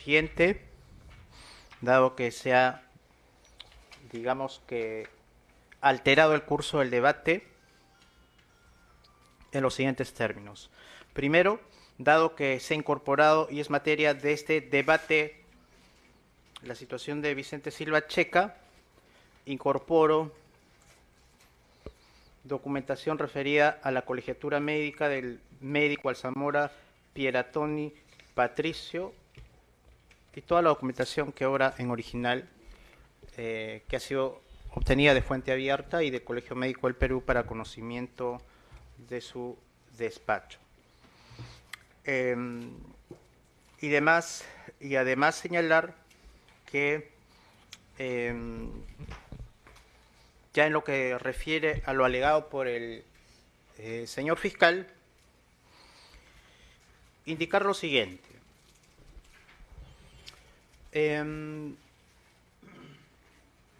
siguiente, dado que se ha, digamos que, alterado el curso del debate en los siguientes términos. Primero, dado que se ha incorporado y es materia de este debate la situación de Vicente Silva Checa, incorporo documentación referida a la colegiatura médica del médico Alzamora Pieratoni Patricio y toda la documentación que obra en original que ha sido obtenida de fuente abierta y del Colegio Médico del Perú para conocimiento de su despacho. Y además señalar que ya en lo que refiere a lo alegado por el señor fiscal, indicar lo siguiente.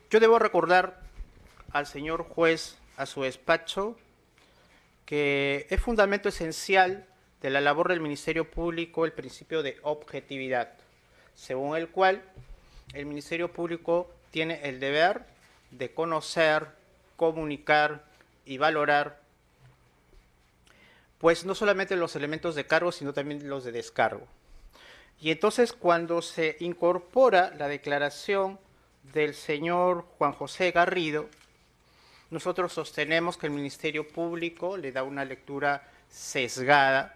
Yo debo recordar al señor juez, a su despacho, que es fundamento esencial de la labor del Ministerio Público el principio de objetividad, según el cual el Ministerio Público tiene el deber de conocer, comunicar y valorar, pues no solamente los elementos de cargo, sino también los de descargo. Y entonces cuando se incorpora la declaración del señor Juan José Garrido, nosotros sostenemos que el Ministerio Público le da una lectura sesgada,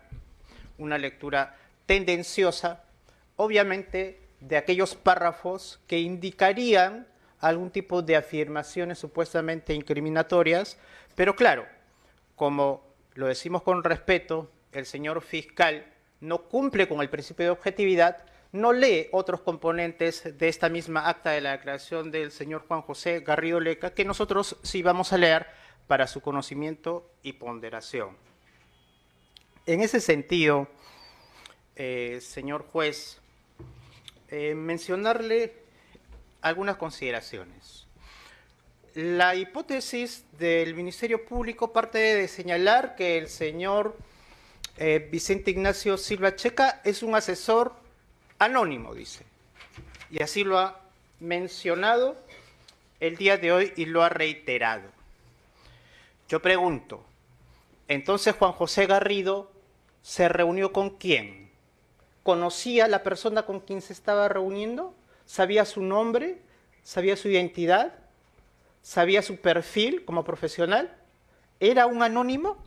una lectura tendenciosa, obviamente de aquellos párrafos que indicarían algún tipo de afirmaciones supuestamente incriminatorias, pero claro, como lo decimos con respeto, el señor fiscal no cumple con el principio de objetividad, no lee otros componentes de esta misma acta de la declaración del señor Juan José Garrido Leca, que nosotros sí vamos a leer para su conocimiento y ponderación. En ese sentido, señor juez, mencionarle algunas consideraciones. La hipótesis del Ministerio Público parte de señalar que el señor Vicente Ignacio Silva Checa es un asesor anónimo, dice, y así lo ha mencionado el día de hoy y lo ha reiterado. Yo pregunto, entonces Juan José Garrido se reunió ¿con quién? ¿Conocía a la persona con quien se estaba reuniendo? ¿Sabía su nombre? ¿Sabía su identidad? ¿Sabía su perfil como profesional? ¿Era un anónimo?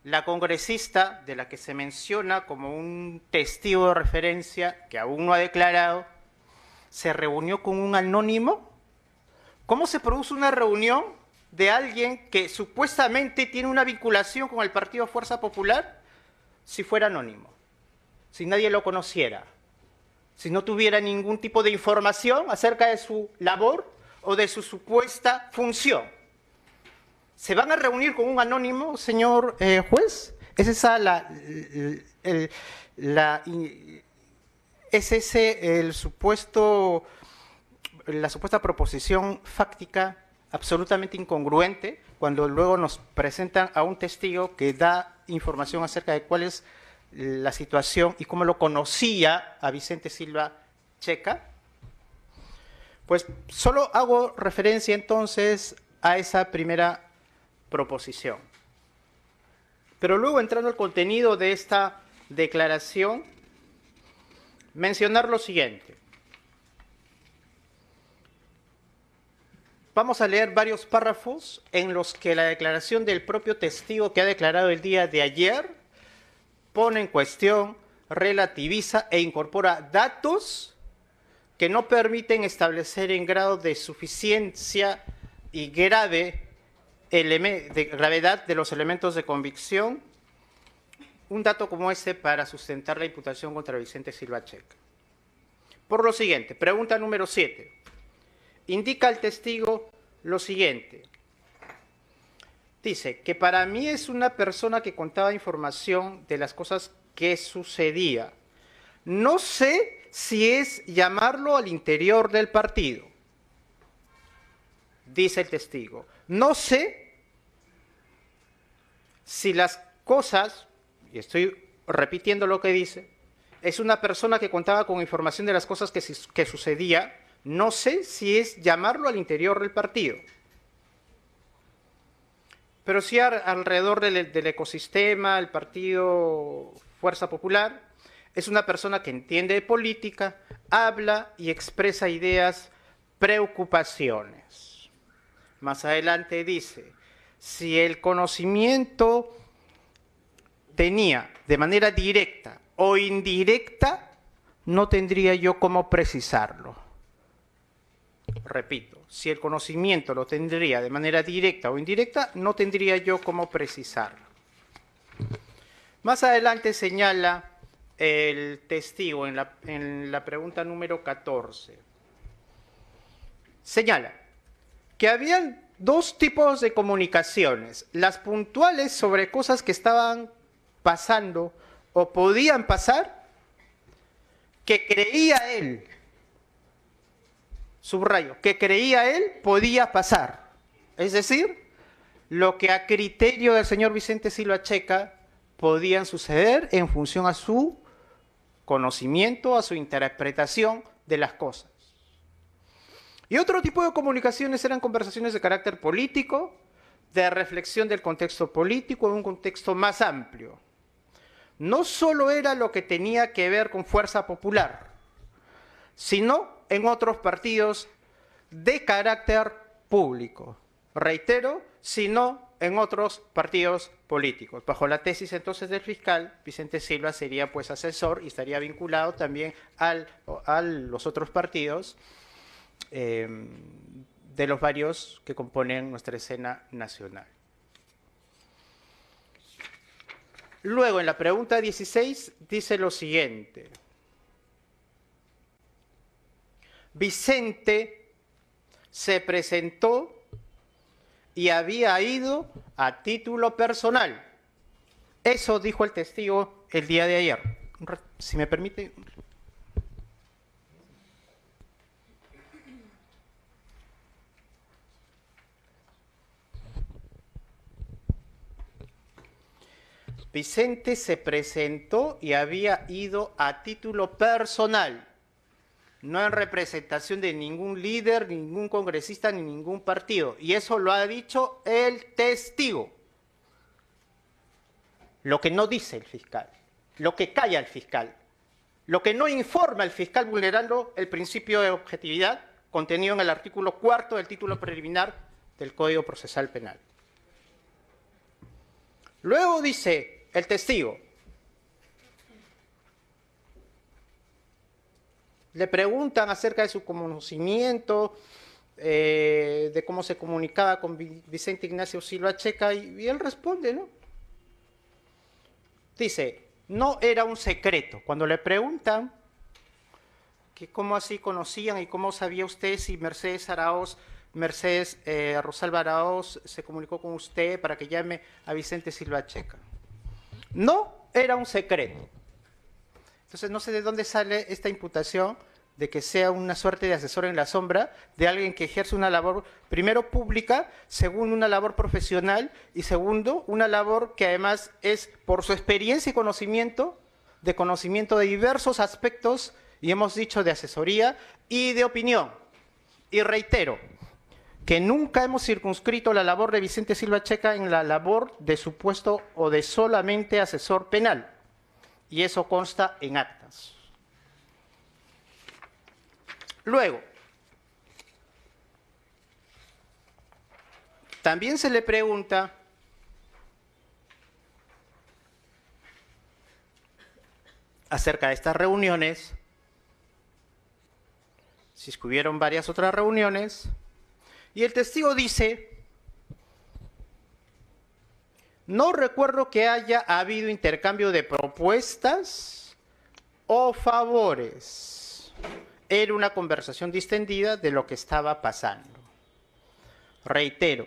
La congresista de la que se menciona como un testigo de referencia, que aún no ha declarado, ¿se reunió con un anónimo? ¿Cómo se produce una reunión de alguien que supuestamente tiene una vinculación con el Partido Fuerza Popular si fuera anónimo? Si nadie lo conociera, si no tuviera ningún tipo de información acerca de su labor o de su supuesta función. ¿Se van a reunir con un anónimo, señor juez? ¿Es esa la supuesta proposición fáctica absolutamente incongruente cuando luego nos presentan a un testigo que da información acerca de cuál es la situación y cómo lo conocía a Vicente Silva Checa? Pues solo hago referencia entonces a esa primera proposición. Pero luego, entrando al contenido de esta declaración, mencionar lo siguiente. Vamos a leer varios párrafos en los que la declaración del propio testigo que ha declarado el día de ayer pone en cuestión, relativiza e incorpora datos que no permiten establecer en grado de suficiencia y gravedad de los elementos de convicción un dato como este para sustentar la imputación contra Vicente Silva Checa. Por lo siguiente, pregunta número 7. Indica el testigo lo siguiente. Dice que para mí es una persona que contaba información de las cosas que sucedía. No sé si es llamarlo al interior del partido. Dice el testigo. No sé si las cosas, y estoy repitiendo lo que dice, es una persona que contaba con información de las cosas que sucedía. No sé si es llamarlo al interior del partido, pero sí alrededor del ecosistema, el partido Fuerza Popular. Es una persona que entiende de política, habla y expresa ideas, preocupaciones. Más adelante dice, si el conocimiento tenía de manera directa o indirecta, no tendría yo cómo precisarlo. Repito, si el conocimiento lo tendría de manera directa o indirecta, no tendría yo cómo precisarlo. Más adelante señala el testigo en la pregunta número 14. Señala que habían dos tipos de comunicaciones, las puntuales sobre cosas que estaban pasando o podían pasar, que creía él, subrayo, que creía él podía pasar. Es decir, lo que a criterio del señor Vicente Silva Checa podían suceder en función a su conocimiento, a su interpretación de las cosas. Y otro tipo de comunicaciones eran conversaciones de carácter político, de reflexión del contexto político en un contexto más amplio. No solo era lo que tenía que ver con Fuerza Popular, sino en otros partidos de carácter público. Reitero, sino en otros partidos políticos. Bajo la tesis entonces del fiscal, Vicente Silva sería pues asesor y estaría vinculado también a los otros partidos de los varios que componen nuestra escena nacional. Luego, en la pregunta 16, dice lo siguiente. Vicente se presentó y había ido a título personal. Eso dijo el testigo el día de ayer. Si me permite. Vicente se presentó y había ido a título personal, no en representación de ningún líder, ningún congresista, ni ningún partido. Y eso lo ha dicho el testigo. Lo que no dice el fiscal, lo que calla el fiscal, lo que no informa el fiscal vulnerando el principio de objetividad contenido en el artículo 4 del título preliminar del Código Procesal Penal. Luego dice el testigo, le preguntan acerca de su conocimiento, de cómo se comunicaba con Vicente Ignacio Silva Checa, y él responde, ¿no? Dice, no era un secreto. Cuando le preguntan que cómo así conocían y cómo sabía usted si Mercedes Rosalba Araoz se comunicó con usted para que llame a Vicente Silva Checa. No era un secreto. Entonces no sé de dónde sale esta imputación de que sea una suerte de asesor en la sombra de alguien que ejerce una labor, primero pública, segundo una labor profesional y segundo una labor que además es por su experiencia y conocimiento de diversos aspectos, y hemos dicho de asesoría y de opinión. Y reitero que nunca hemos circunscrito la labor de Vicente Silva Checa en la labor de supuesto o de solamente asesor penal. Y eso consta en actas. Luego, también se le pregunta acerca de estas reuniones, si es que hubieron varias otras reuniones, y el testigo dice, no recuerdo que haya habido intercambio de propuestas o favores. Era una conversación distendida de lo que estaba pasando. Reitero,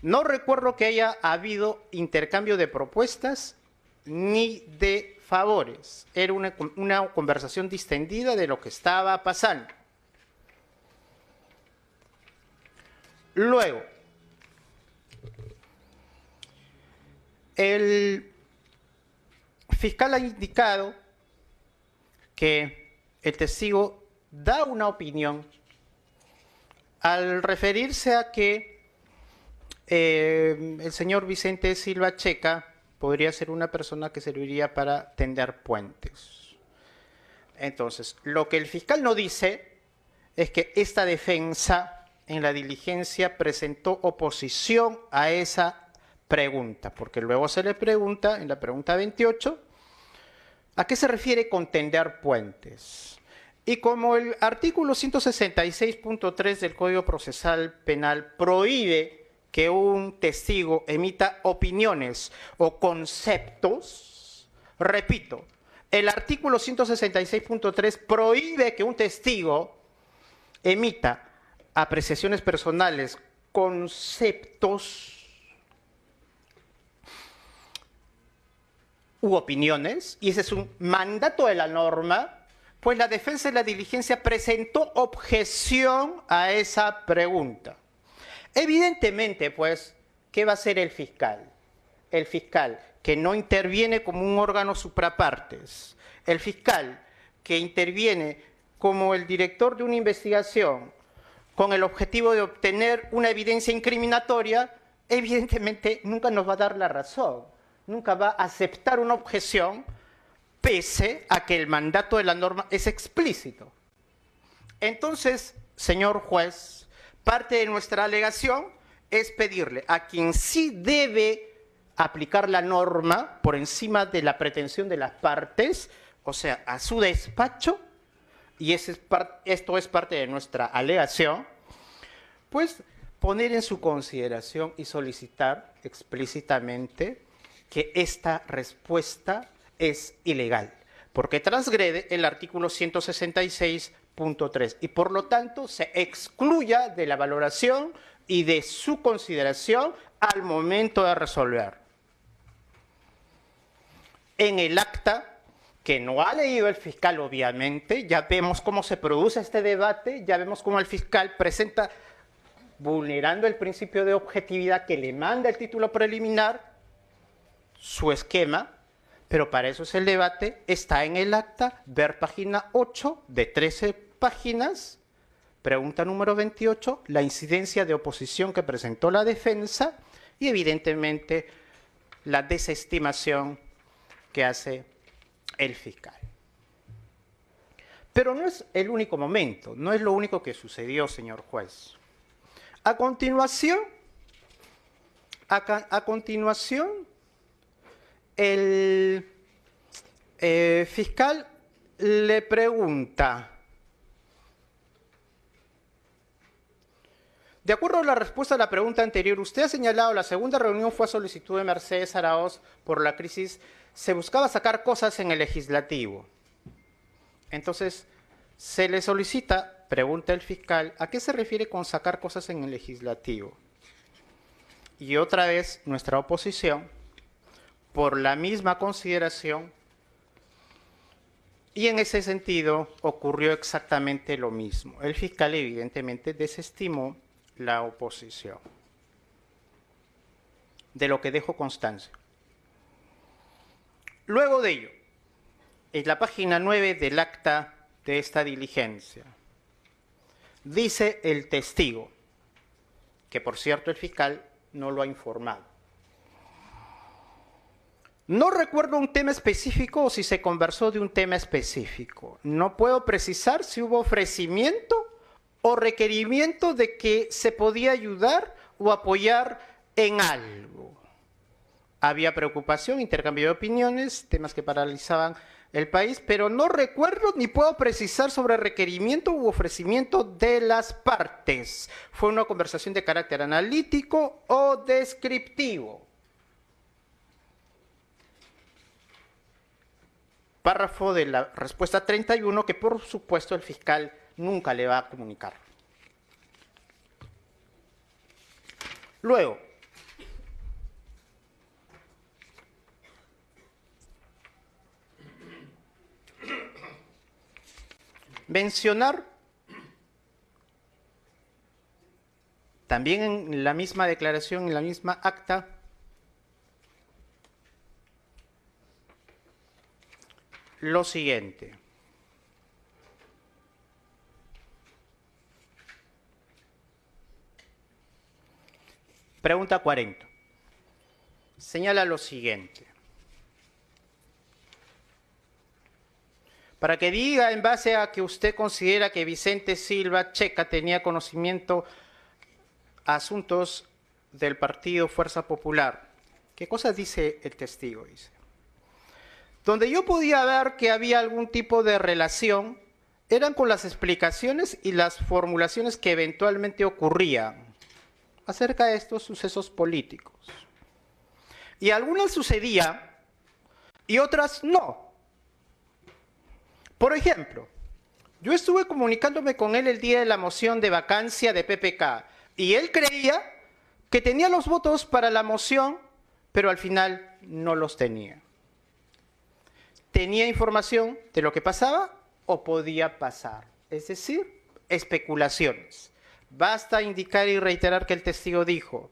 no recuerdo que haya habido intercambio de propuestas ni de favores. Era una conversación distendida de lo que estaba pasando. Luego, el fiscal ha indicado que el testigo da una opinión al referirse a que el señor Vicente Silva Checa podría ser una persona que serviría para tender puentes. Entonces, lo que el fiscal no dice es que esta defensa en la diligencia presentó oposición a esa pregunta, porque luego se le pregunta, en la pregunta 28, ¿a qué se refiere con tender puentes? Y como el artículo 166.3 del Código Procesal Penal prohíbe que un testigo emita opiniones o conceptos, repito, el artículo 166.3 prohíbe que un testigo emita apreciaciones personales, conceptos u opiniones, y ese es un mandato de la norma, pues la defensa de la diligencia presentó objeción a esa pregunta. Evidentemente, pues, ¿qué va a hacer el fiscal? El fiscal que no interviene como un órgano suprapartes, el fiscal que interviene como el director de una investigación con el objetivo de obtener una evidencia incriminatoria, evidentemente nunca nos va a dar la razón, nunca va a aceptar una objeción pese a que el mandato de la norma es explícito. Entonces, señor juez, parte de nuestra alegación es pedirle a quien sí debe aplicar la norma por encima de la pretensión de las partes, o sea, a su despacho, y esto es parte de nuestra alegación, pues poner en su consideración y solicitar explícitamente que esta respuesta es ilegal, porque transgrede el artículo 166.3 y por lo tanto se excluya de la valoración y de su consideración al momento de resolver. En el acta, que no ha leído el fiscal obviamente, ya vemos cómo se produce este debate, ya vemos cómo el fiscal presenta, vulnerando el principio de objetividad que le manda el título preliminar, su esquema, pero para eso es el debate, está en el acta, ver página 8 de 13 páginas, pregunta número 28, la incidencia de oposición que presentó la defensa y evidentemente la desestimación que hace el fiscal. Pero no es el único momento, no es lo único que sucedió, señor juez. A continuación, el fiscal le pregunta, de acuerdo a la respuesta a la pregunta anterior, usted ha señalado la segunda reunión fue a solicitud de Mercedes Araoz por la crisis, se buscaba sacar cosas en el legislativo. Entonces, se le solicita, pregunta el fiscal, ¿a qué se refiere con sacar cosas en el legislativo? Y otra vez, nuestra oposición, por la misma consideración, y en ese sentido ocurrió exactamente lo mismo. El fiscal evidentemente desestimó la oposición, de lo que dejo constancia. Luego de ello, en la página 9 del acta de esta diligencia, dice el testigo, que por cierto el fiscal no lo ha informado. No recuerdo un tema específico o si se conversó de un tema específico. No puedo precisar si hubo ofrecimiento o requerimiento de que se podía ayudar o apoyar en algo. Había preocupación, intercambio de opiniones, temas que paralizaban el país, pero no recuerdo ni puedo precisar sobre requerimiento u ofrecimiento de las partes. Fue una conversación de carácter analítico o descriptivo. Párrafo de la respuesta 31 que por supuesto el fiscal nunca le va a comunicar. Luego, mencionar también en la misma declaración, en la misma acta, lo siguiente. Pregunta 40. Señala lo siguiente. Para que diga en base a que usted considera que Vicente Silva Checa tenía conocimiento a asuntos del partido Fuerza Popular. ¿Qué cosa dice el testigo? Dice. Donde yo podía ver que había algún tipo de relación eran con las explicaciones y las formulaciones que eventualmente ocurrían acerca de estos sucesos políticos. Y algunas sucedían y otras no. Por ejemplo, yo estuve comunicándome con él el día de la moción de vacancia de PPK y él creía que tenía los votos para la moción, pero al final no los tenía. Tenía información de lo que pasaba o podía pasar, es decir, especulaciones. Basta indicar y reiterar que el testigo dijo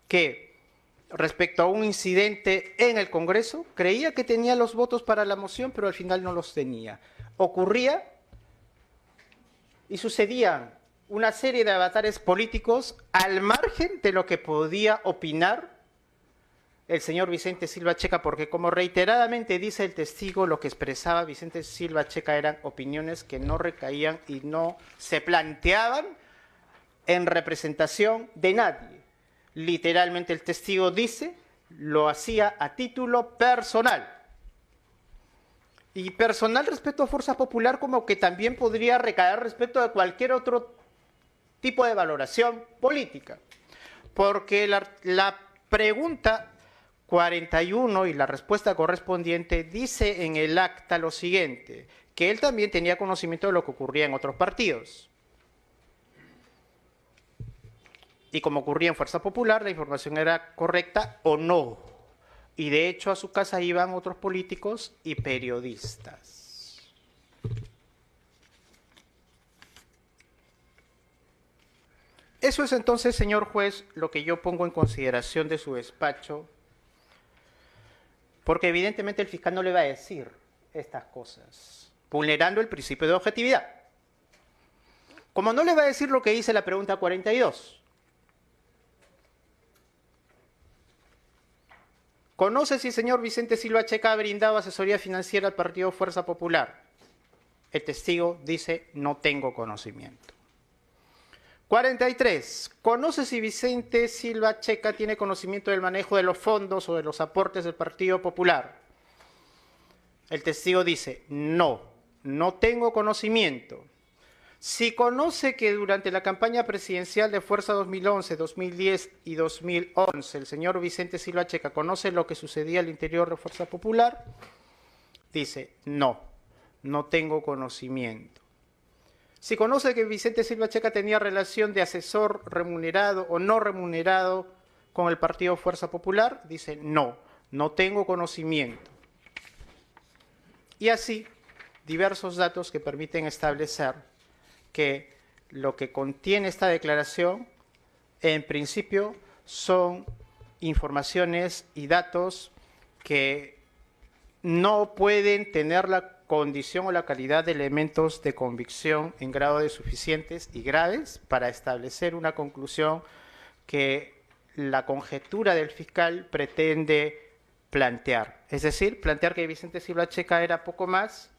que respecto a un incidente en el Congreso, creía que tenía los votos para la moción, pero al final no los tenía. Ocurría y sucedían una serie de avatares políticos al margen de lo que podía opinar el señor Vicente Silva Checa, porque como reiteradamente dice el testigo, lo que expresaba Vicente Silva Checa eran opiniones que no recaían y no se planteaban en representación de nadie. Literalmente el testigo dice, lo hacía a título personal. Y personal respecto a Fuerza Popular como que también podría recaer respecto de cualquier otro tipo de valoración política. Porque la pregunta 41 y la respuesta correspondiente dice en el acta lo siguiente, que él también tenía conocimiento de lo que ocurría en otros partidos. Y como ocurría en Fuerza Popular, la información era correcta o no. Y de hecho a su casa iban otros políticos y periodistas. Eso es entonces, señor juez, lo que yo pongo en consideración de su despacho, porque evidentemente el fiscal no le va a decir estas cosas, vulnerando el principio de objetividad. Como no le va a decir lo que dice la pregunta 42. ¿Conoce si el señor Vicente Silva Checa ha brindado asesoría financiera al partido Fuerza Popular? El testigo dice, no tengo conocimiento. 43. ¿Conoce si Vicente Silva Checa tiene conocimiento del manejo de los fondos o de los aportes del Partido Popular? El testigo dice, no, no tengo conocimiento. Si conoce que durante la campaña presidencial de Fuerza 2011, 2010 y 2011, el señor Vicente Silva Checa conoce lo que sucedía al interior de Fuerza Popular, dice, no, no tengo conocimiento. Si conoce que Vicente Silva Checa tenía relación de asesor remunerado o no remunerado con el partido Fuerza Popular, dice, no, no tengo conocimiento. Y así, diversos datos que permiten establecer que lo que contiene esta declaración, en principio, son informaciones y datos que no pueden tener la condición o la calidad de elementos de convicción en grado de suficientes y graves para establecer una conclusión que la conjetura del fiscal pretende plantear. Es decir, plantear que Vicente Silva Checa era poco más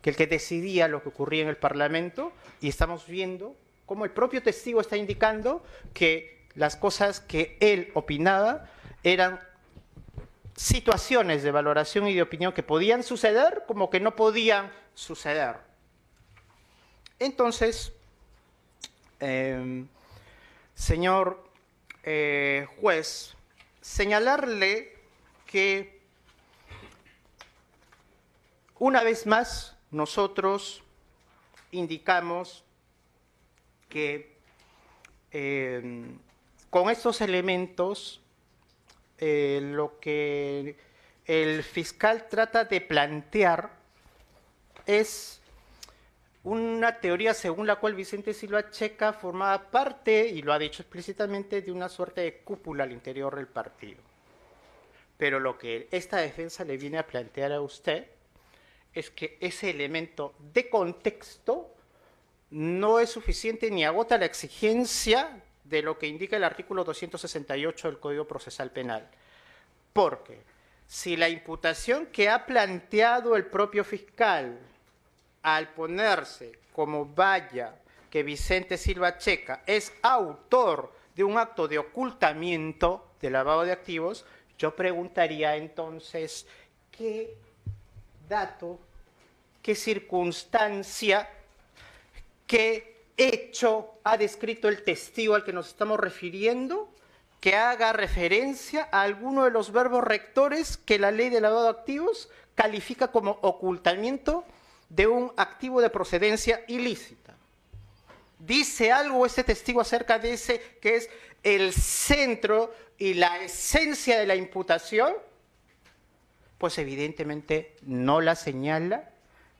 que el que decidía lo que ocurría en el Parlamento, y estamos viendo cómo el propio testigo está indicando que las cosas que él opinaba eran situaciones de valoración y de opinión que podían suceder como que no podían suceder. Entonces, señor juez, señalarle que una vez más nosotros indicamos que con estos elementos lo que el fiscal trata de plantear es una teoría según la cual Vicente Silva Checa formaba parte, y lo ha dicho explícitamente, de una suerte de cúpula al interior del partido. Pero lo que esta defensa le viene a plantear a usted es que ese elemento de contexto no es suficiente ni agota la exigencia de lo que indica el artículo 268 del Código Procesal Penal. Porque si la imputación que ha planteado el propio fiscal al ponerse como valla que Vicente Silva Checa es autor de un acto de ocultamiento de lavado de activos, yo preguntaría entonces qué dato, qué circunstancia, qué hecho ha descrito el testigo al que nos estamos refiriendo que haga referencia a alguno de los verbos rectores que la ley de lavado de activos califica como ocultamiento de un activo de procedencia ilícita. ¿Dice algo ese testigo acerca de ese que es el centro y la esencia de la imputación? Pues evidentemente no la señala,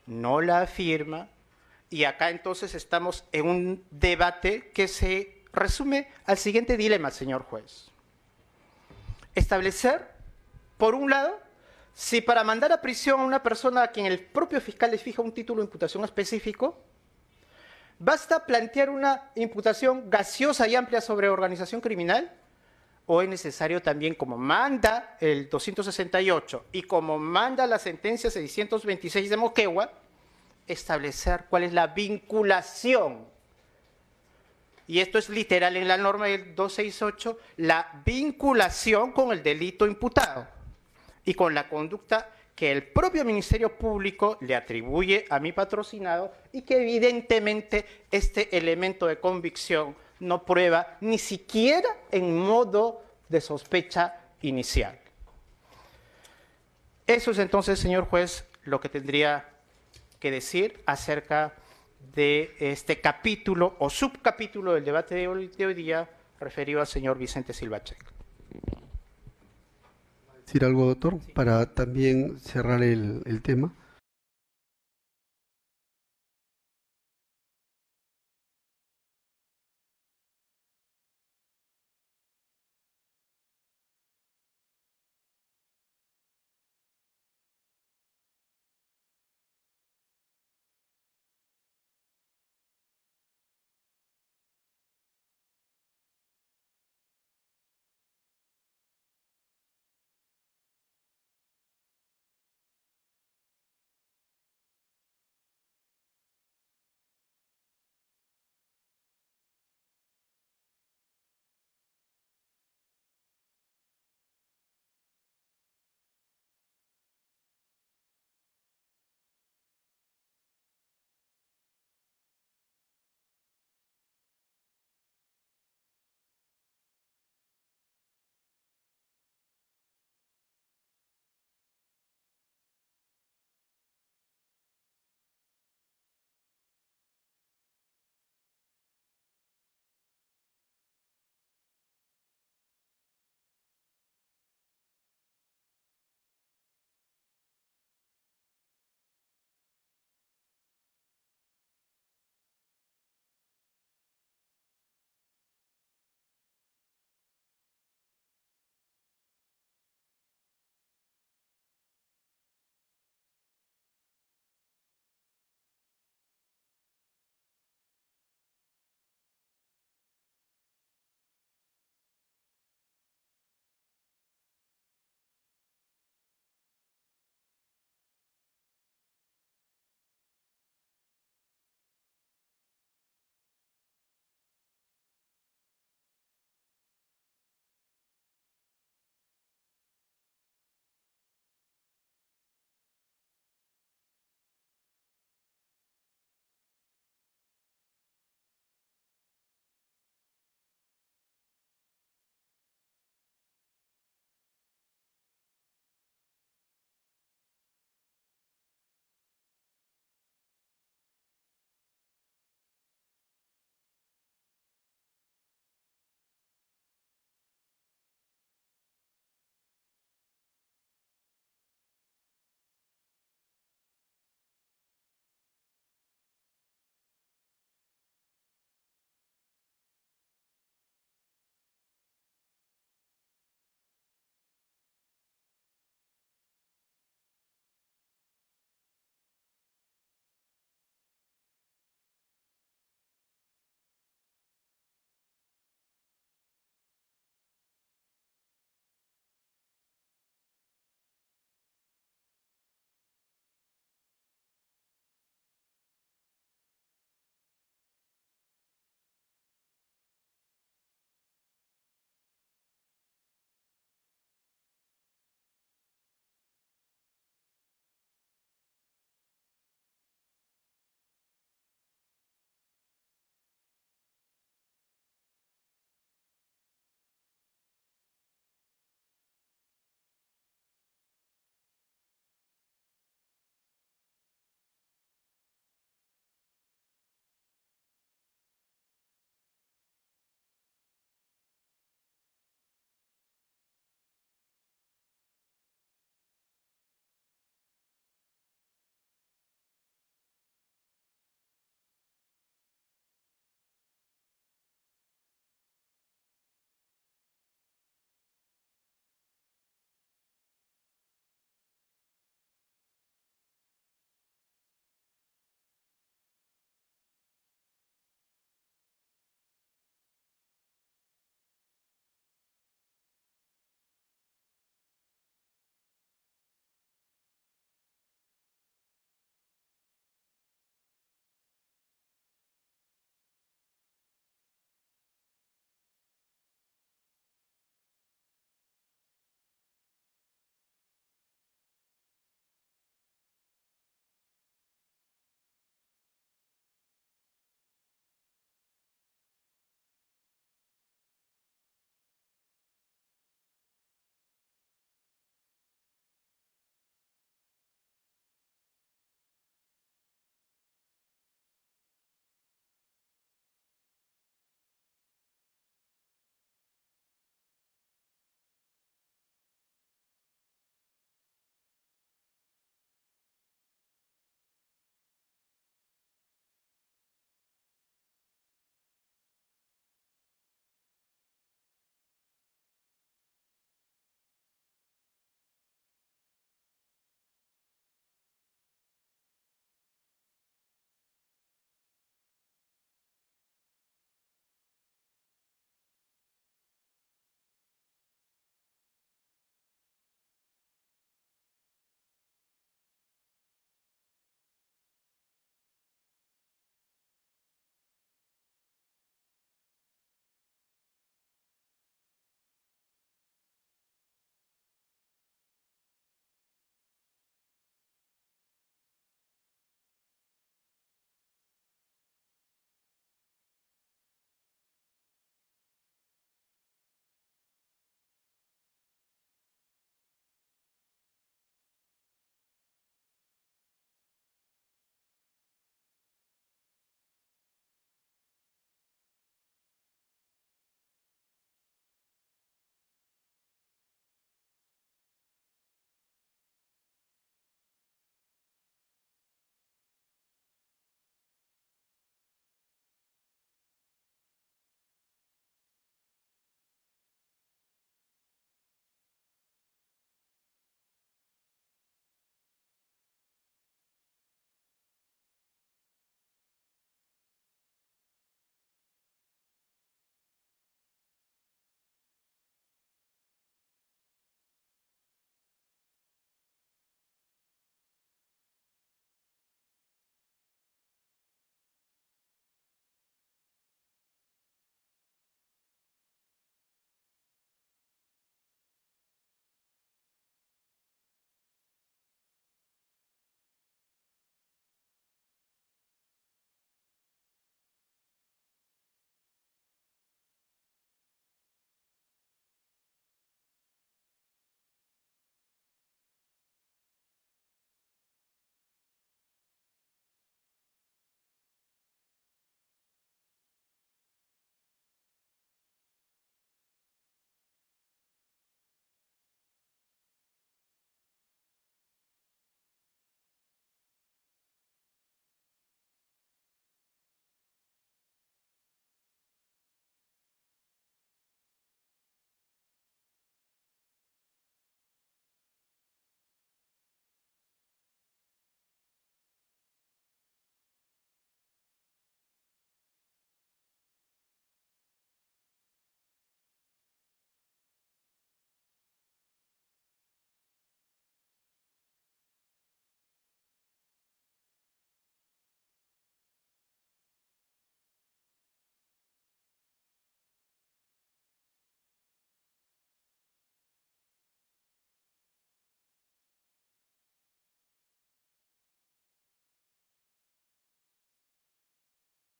no la afirma, y acá entonces estamos en un debate que se resume al siguiente dilema, señor juez. Establecer, por un lado, si para mandar a prisión a una persona a quien el propio fiscal le fija un título de imputación específico, ¿basta plantear una imputación gaseosa y amplia sobre organización criminal? ¿O es necesario también, como manda el 268 y como manda la sentencia 626 de Moquegua, establecer cuál es la vinculación? Y esto es literal en la norma del 268, la vinculación con el delito imputado y con la conducta que el propio Ministerio Público le atribuye a mi patrocinado y que evidentemente este elemento de convicción no prueba ni siquiera en modo de sospecha inicial. Eso es entonces, señor juez, lo que tendría que decir acerca de este capítulo o subcapítulo del debate de hoy día referido al señor Vicente Silva Checa. ¿Decir algo, doctor, para también cerrar el tema?